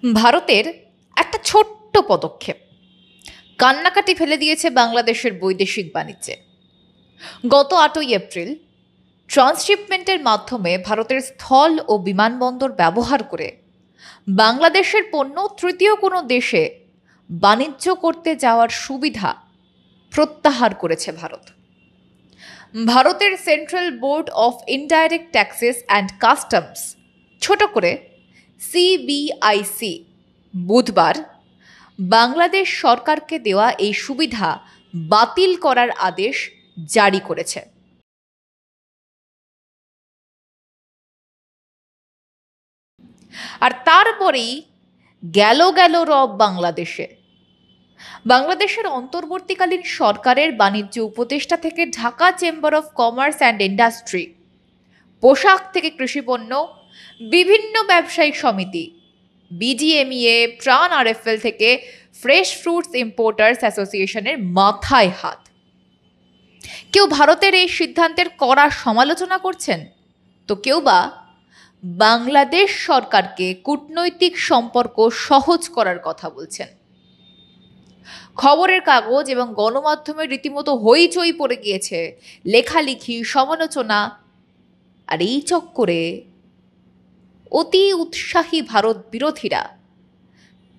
ভারতের একটা ছোট্ট পদক্ষেপ কান্নাকাটি ফেলে দিয়েছে বাংলাদেশের বৈদেশিক বাণিজ্যে। গত 8ই এপ্রিল ট্রান্সশিপমেন্টের মাধ্যমে ভারতের স্থল ও বিমানবন্দর ব্যবহার করে বাংলাদেশের পণ্য তৃতীয় কোনো দেশে বাণিজ্য করতে যাওয়ার সুবিধা প্রত্যাহার করেছে ভারত। ভারতের central board of indirect taxes and customs, ছোট করে সিবিআইসি, বুধবার বাংলাদেশ সরকারকে দেওয়া এই সুবিধা বাতিল করার আদেশ জারি করেছে। আর তারপরেই গেল রব বাংলাদেশের অন্তর্বর্তীকালীন সরকারের বাণিজ্য উপদেষ্টা থেকে Dhaka chamber of commerce and industry, পোশাক থেকে কৃষিপণ্য, বিভিন্ন ব্যবসায়িক সমিতি, বিডিএমইএ, প্রাণ আরএফএল থেকে ফ্রেশ ফ্রুটস ইম্পোর্টার্স অ্যাসোসিয়েশনের মাথায় হাত। কেউ ভারতের এই সিদ্ধান্তের কড়া সমালোচনা করছেন, তো কেউ বা বাংলাদেশ সরকারকে কূটনৈতিক সম্পর্ক সহজ করার কথা বলছেন। খবরের কাগজ এবং গণমাধ্যমে রীতিমতো হইচই পড়ে গিয়েছে লেখালেখি, সমালোচনা। আর এই চক্করে অতি উৎসাহী ভারত বিরোধীরা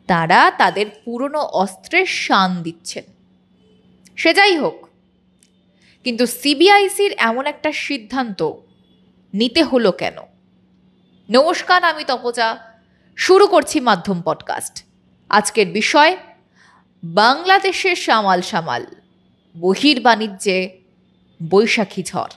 তারা তাদের পুরনো অস্ত্রের শান দিচ্ছেন। সে যাই হোক, কিন্তু সিবিআইসির এমন একটা সিদ্ধান্ত নিতে হলো কেন? নমস্কার, আমি তপজা, শুরু করছি মাধ্যম পডকাস্ট। আজকের বিষয় বাংলাদেশের সামাল বহির্বাণিজ্যে বৈশাখী ঝড়।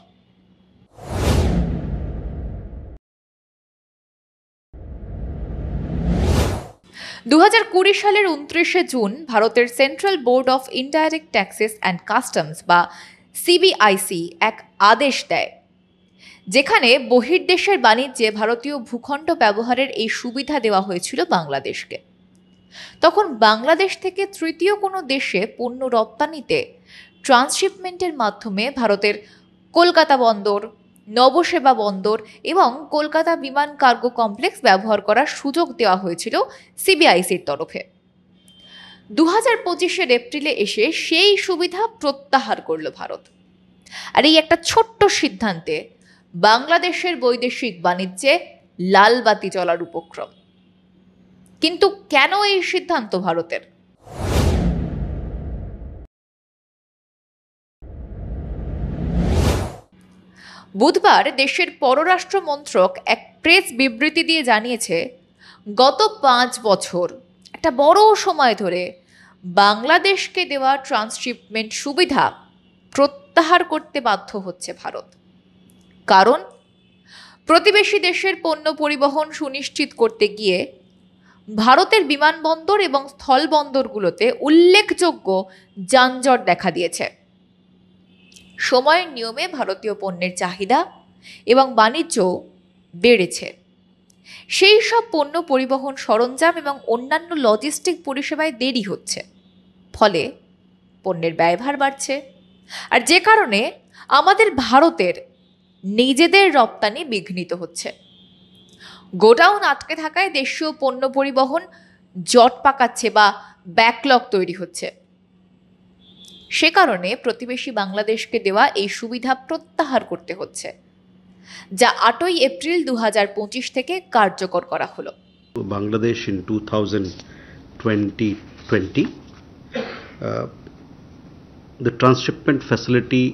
2020 সালের 29শে জুন ভারতের central board of indirect taxes and customs বা সিবিআইসি এক আদেশ দেয়, যেখানে বহির্দেশের বাণিজ্যে ভারতীয় ভূখণ্ড ব্যবহারের এই সুবিধা দেওয়া হয়েছিল বাংলাদেশকে। তখন বাংলাদেশ থেকে তৃতীয় কোনো দেশে পণ্য রপ্তানিতে ট্রান্সশিপমেন্টের মাধ্যমে ভারতের কলকাতা বন্দর, নবসেবা বন্দর এবং কলকাতা বিমান কার্গো কমপ্লেক্স ব্যবহার করার সুযোগ দেওয়া হয়েছিল সিবিআইসির তরফে। 2025 এপ্রিলে এসে সেই সুবিধা প্রত্যাহার করল ভারত। আর এই একটা ছোট্ট সিদ্ধান্তে বাংলাদেশের বৈদেশিক বাণিজ্যে লাল বাতি জ্বলার উপক্রম। কিন্তু কেন এই সিদ্ধান্ত ভারতের? বুধবার দেশের পররাষ্ট্র মন্ত্রক এক প্রেস বিবৃতি দিয়ে জানিয়েছে, গত 5 বছর একটা বড় সময় ধরে বাংলাদেশকে দেওয়া ট্রান্সশিপমেন্ট সুবিধা প্রত্যাহার করতে বাধ্য হচ্ছে ভারত। কারণ প্রতিবেশী দেশের পণ্য পরিবহন সুনিশ্চিত করতে গিয়ে ভারতের বিমানবন্দর এবং স্থলবন্দরগুলোতে উল্লেখযোগ্য যানজট দেখা দিয়েছে। সময়ের নিয়মে ভারতীয় পণ্যের চাহিদা এবং বাণিজ্য বেড়েছে। সেই সব পণ্য পরিবহন সরঞ্জাম এবং অন্যান্য লজিস্টিক পরিষেবায় দেরি হচ্ছে, ফলে পণ্যের ব্যয়ভার বাড়ছে। আর যে কারণে আমাদের ভারতের নিজেদের রপ্তানি বিঘ্নিত হচ্ছে। গোডাউন আটকে থাকায় দেশীয় পণ্য পরিবহন জট পাকাচ্ছে বা ব্যাকলগ তৈরি হচ্ছে। সে কারণে প্রতিবেশী বাংলাদেশকে দেওয়া এই সুবিধা প্রত্যাহার করতে হচ্ছে, যা 8ই এপ্রিল 2025 থেকে কার্যকর করা হলো। Bangladesh in 2020, the transshipment facility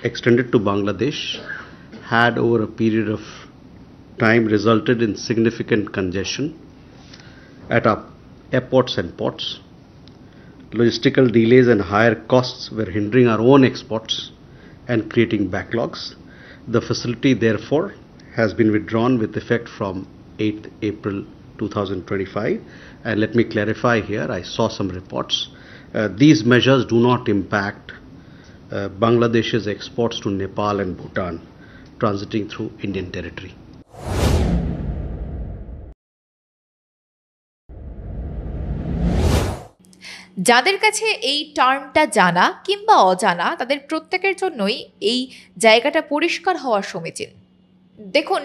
extended to Bangladesh had over a period of time resulted in significant congestion at our airports and ports. Logistical delays and higher costs were hindering our own exports and creating backlogs. The facility therefore has been withdrawn with effect from 8th April 2025. And let me clarify here, I saw some reports. These measures do not impact Bangladesh's exports to Nepal and Bhutan transiting through Indian territory. যাদের কাছে এই টার্মটা জানা কিংবা অজানা, তাদের প্রত্যেকের জন্যই এই জায়গাটা পরিষ্কার হওয়া সমীচীন। দেখুন,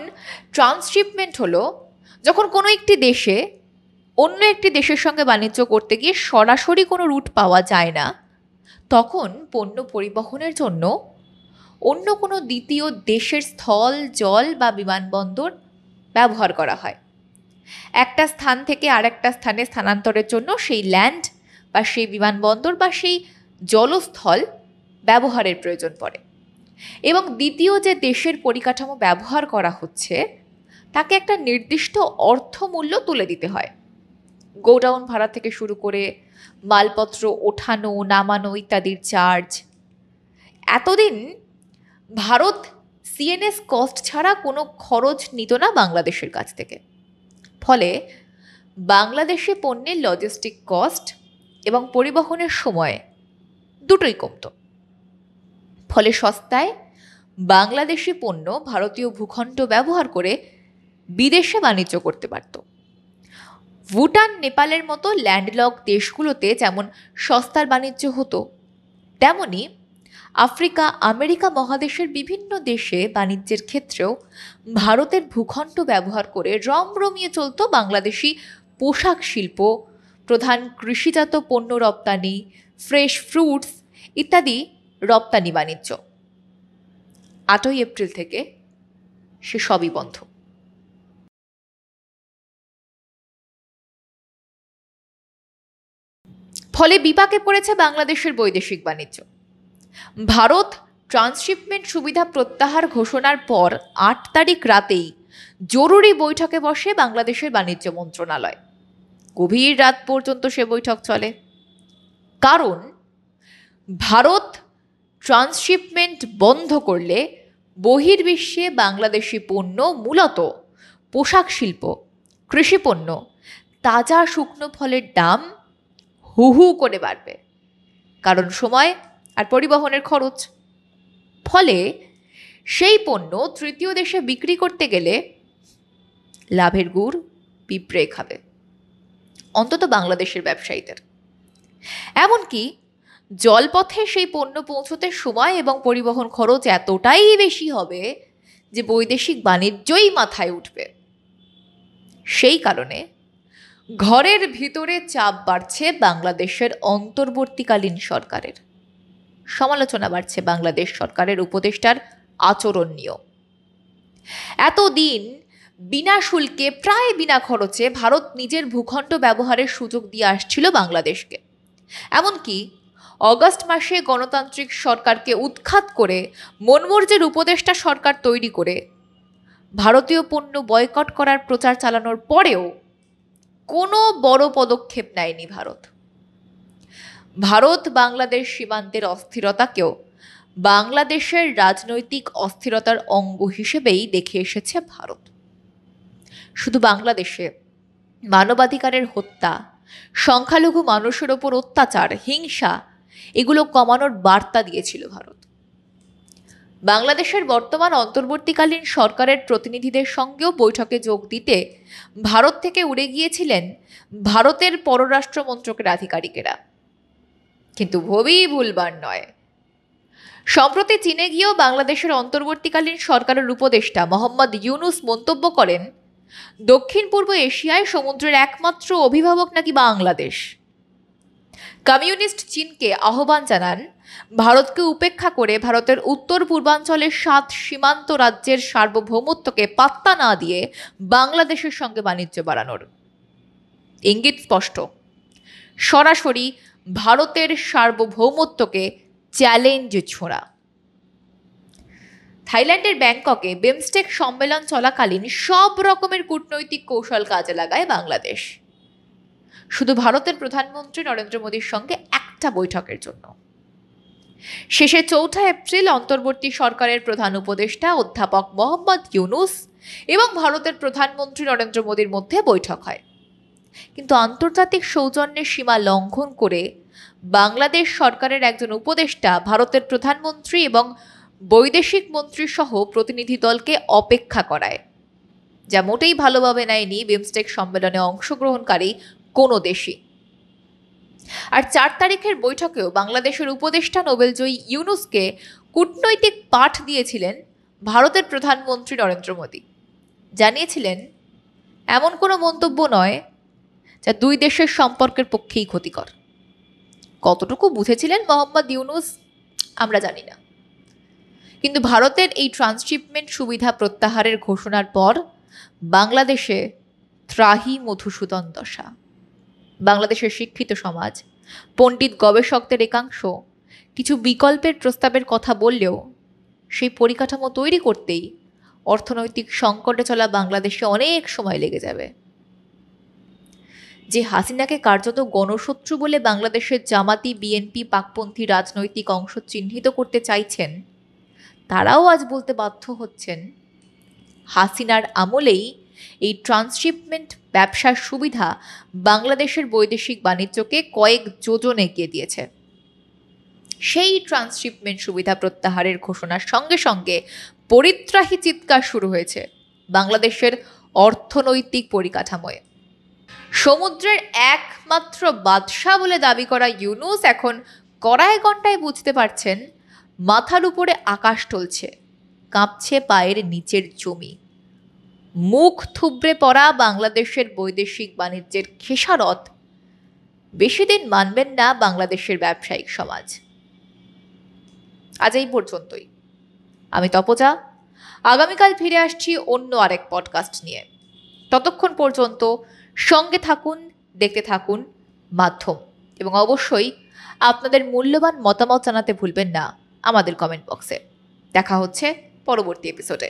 ট্রান্সশিপমেন্ট হলো যখন কোনো একটি দেশে অন্য একটি দেশের সঙ্গে বাণিজ্য করতে গিয়ে সরাসরি কোনো রুট পাওয়া যায় না, তখন পণ্য পরিবহনের জন্য অন্য কোনো দ্বিতীয় দেশের স্থল, জল বা বিমানবন্দর ব্যবহার করা হয়। একটা স্থান থেকে আরেকটা স্থানে স্থানান্তরের জন্য সেই ল্যান্ড বা সেই বিমানবন্দর বা সেই জলস্থল ব্যবহারের প্রয়োজন পড়ে, এবং দ্বিতীয় যে দেশের পরিকাঠামো ব্যবহার করা হচ্ছে তাকে একটা নির্দিষ্ট অর্থমূল্য তুলে দিতে হয়। গোডাউন ভাড়া থেকে শুরু করে মালপত্র ওঠানো নামানো ইত্যাদির চার্জ। এতদিন ভারত সিএনএস কস্ট ছাড়া কোনো খরচ নিত না বাংলাদেশের কাছ থেকে। ফলে বাংলাদেশে পণ্যের লজিস্টিক কস্ট এবং পরিবহনের সময় দুটোই কমত। ফলে সস্তায় বাংলাদেশি পণ্য ভারতীয় ভূখণ্ড ব্যবহার করে বিদেশে বাণিজ্য করতে পারত। ভুটান, নেপালের মতো ল্যান্ডলক দেশগুলোতে যেমন সস্তার বাণিজ্য হতো, তেমনি আফ্রিকা, আমেরিকা মহাদেশের বিভিন্ন দেশে বাণিজ্যের ক্ষেত্রেও ভারতের ভূখণ্ড ব্যবহার করে রমরমিয়ে চলত বাংলাদেশি পোশাক শিল্প, প্রধান কৃষিজাত পণ্য রপ্তানি, ফ্রেশ ফ্রুটস ইত্যাদি রপ্তানি বাণিজ্য। 8ই এপ্রিল থেকে সে সবই বন্ধ। ফলে বিপাকে পড়েছে বাংলাদেশের বৈদেশিক বাণিজ্য। ভারত ট্রান্সশিপমেন্ট সুবিধা প্রত্যাহার ঘোষণার পর 8 তারিখ রাতেই জরুরি বৈঠকে বসে বাংলাদেশের বাণিজ্য মন্ত্রণালয়। গভীর রাত পর্যন্ত সে বৈঠক চলে, কারণ ভারত ট্রান্সশিপমেন্ট বন্ধ করলে বহির্বিশ্বে বাংলাদেশি পণ্য, মূলত পোশাক শিল্প, কৃষিপণ্য, তাজা শুকনো ফলের দাম হু হু করে বাড়বে, কারণ সময় আর পরিবহনের খরচ। ফলে সেই পণ্য তৃতীয় দেশে বিক্রি করতে গেলে লাভের গুড় পিঁপড়ে খাবে, অন্তত বাংলাদেশের ব্যবসায়ীদের। এমনকি জলপথে সেই পণ্য পৌঁছতে সময় এবং পরিবহন খরচ এতটাই বেশি হবে যে বৈদেশিক বাণিজ্যই মাথায় উঠবে। সেই কারণে ঘরের ভিতরে চাপ বাড়ছে বাংলাদেশের অন্তর্বর্তীকালীন সরকারের। সমালোচনা বাড়ছে বাংলাদেশ সরকারের উপদেষ্টার আচরণ নিয়েও। এতদিন বিনা শুল্কে, প্রায় বিনা খরচে ভারত নিজের ভূখণ্ড ব্যবহারের সুযোগ দিয়ে আসছিল বাংলাদেশকে। এমনকি অগস্ট মাসে গণতান্ত্রিক সরকারকে উৎখাত করে মনমর্জির উপদেষ্টা সরকার তৈরি করে ভারতীয় পণ্য বয়কট করার প্রচার চালানোর পরেও কোনো বড় পদক্ষেপ নেয়নি ভারত। ভারত বাংলাদেশ সীমান্তের অস্থিরতাকেও বাংলাদেশের রাজনৈতিক অস্থিরতার অঙ্গ হিসেবেই দেখে এসেছে ভারত। শুধু বাংলাদেশে মানবাধিকারের হত্যা, সংখ্যালঘু মানুষের ওপর অত্যাচার, হিংসা এগুলো কমানোর বার্তা দিয়েছিল ভারত। বাংলাদেশের বর্তমান অন্তর্বর্তীকালীন সরকারের প্রতিনিধিদের সঙ্গেও বৈঠকে যোগ দিতে ভারত থেকে উড়ে গিয়েছিলেন ভারতের পররাষ্ট্র মন্ত্রকের আধিকারিকেরা। কিন্তু ভুলই ভুলবার নয়, সম্প্রতি চীনে গিয়েও বাংলাদেশের অন্তর্বর্তীকালীন সরকারের উপদেষ্টা মোহাম্মদ ইউনুস মন্তব্য করেন, দক্ষিণ পূর্ব এশিয়ায় সমুদ্রের একমাত্র অভিভাবক নাকি বাংলাদেশ। কমিউনিস্ট চীনকে আহ্বান জানান ভারতকে উপেক্ষা করে ভারতের উত্তর পূর্বাঞ্চলের 7 সীমান্ত রাজ্যের সার্বভৌমত্বকে পাত্তা না দিয়ে বাংলাদেশের সঙ্গে বাণিজ্য বাড়ানোর। ইঙ্গিত স্পষ্ট, সরাসরি ভারতের সার্বভৌমত্বকে চ্যালেঞ্জ ছোঁড়া। থাইল্যান্ডের ব্যাংককে বিমস্টেক সম্মেলন চলাকালীন সব রকমের কূটনৈতিক কৌশল কাজে লাগায় বাংলাদেশ, শুধু ভারতের প্রধানমন্ত্রী নরেন্দ্র মোদীর সঙ্গে একটা বৈঠকের জন্য। শেষে 4 এপ্রিল অন্তর্বর্তী সরকারের প্রধান উপদেষ্টা অধ্যাপক মোহাম্মদ ইউনুস এবং ভারতের প্রধানমন্ত্রী নরেন্দ্র মোদীর মধ্যে বৈঠক হয়। কিন্তু আন্তর্জাতিক সৌজন্যের সীমা লঙ্ঘন করে বাংলাদেশ সরকারের একজন উপদেষ্টা ভারতের প্রধানমন্ত্রী এবং বৈদেশিক মন্ত্রী সহ প্রতিনিধি দলকে অপেক্ষা করায়, যা মোটেই ভালোভাবে নেয়নি বিমস্টেক সম্মেলনে অংশগ্রহণকারী কোনো দেশই। আর 4 তারিখের বৈঠকেও বাংলাদেশের উপদেষ্টা নোবেলজয়ী ইউনুসকে কূটনৈতিক পাঠ দিয়েছিলেন ভারতের প্রধানমন্ত্রী নরেন্দ্র মোদী। জানিয়েছিলেন, এমন কোনো মন্তব্য নয় যা দুই দেশের সম্পর্কের পক্ষেই ক্ষতিকর। কতটুকু বুঝেছিলেন মোহাম্মদ ইউনূস আমরা জানি না, কিন্তু ভারতের এই ট্রান্সশিপমেন্ট সুবিধা প্রত্যাহারের ঘোষণার পর বাংলাদেশে ত্রাহি মধুসূদন দশা। বাংলাদেশের শিক্ষিত সমাজ, পণ্ডিত গবেষকদের একাংশ কিছু বিকল্পের প্রস্তাবের কথা বললেও সেই পরিকাঠামো তৈরি করতেই অর্থনৈতিক সংকটে চলা বাংলাদেশে অনেক সময় লেগে যাবে। যে হাসিনাকে কার্যত গণশত্রু বলে বাংলাদেশের জামাতি, বিএনপি, পাকপন্থী রাজনৈতিক অংশ চিহ্নিত করতে চাইছেন, তারাও আজ বলতে বাধ্য হচ্ছেন হাসিনার আমলেই এই ট্রান্সশিপমেন্ট ব্যবসার সুবিধা বাংলাদেশের বৈদেশিক বাণিজ্যকে কয়েক যোজন এগিয়ে দিয়েছে। সেই ট্রান্সশিপমেন্ট সুবিধা প্রত্যাহারের ঘোষণার সঙ্গে সঙ্গে পরিত্রাহী চিৎকার শুরু হয়েছে বাংলাদেশের অর্থনৈতিক পরিকাঠামোয়। সমুদ্রের একমাত্র বাদশা বলে দাবি করা ইউনূস এখন কড়ায় গন্ডায় বুঝতে পারছেন মাথার উপরে আকাশ টলছে, কাঁপছে পায়ের নিচের জমি। মুখ থুবড়ে পড়া বাংলাদেশের বৈদেশিক বাণিজ্যের খেসারত বেশি দিন মানবেন না বাংলাদেশের ব্যবসায়িক সমাজ। আজ এই পর্যন্তই। আমি তপজা। আগামীকাল ফিরে আসছি অন্য আরেক পডকাস্ট নিয়ে। ততক্ষণ পর্যন্ত সঙ্গে থাকুন, দেখতে থাকুন মাধ্যম, এবং অবশ্যই আপনাদের মূল্যবান মতামত জানাতে ভুলবেন না আমাদের কমেন্ট বক্সে। দেখা হচ্ছে পরবর্তী এপিসোডে।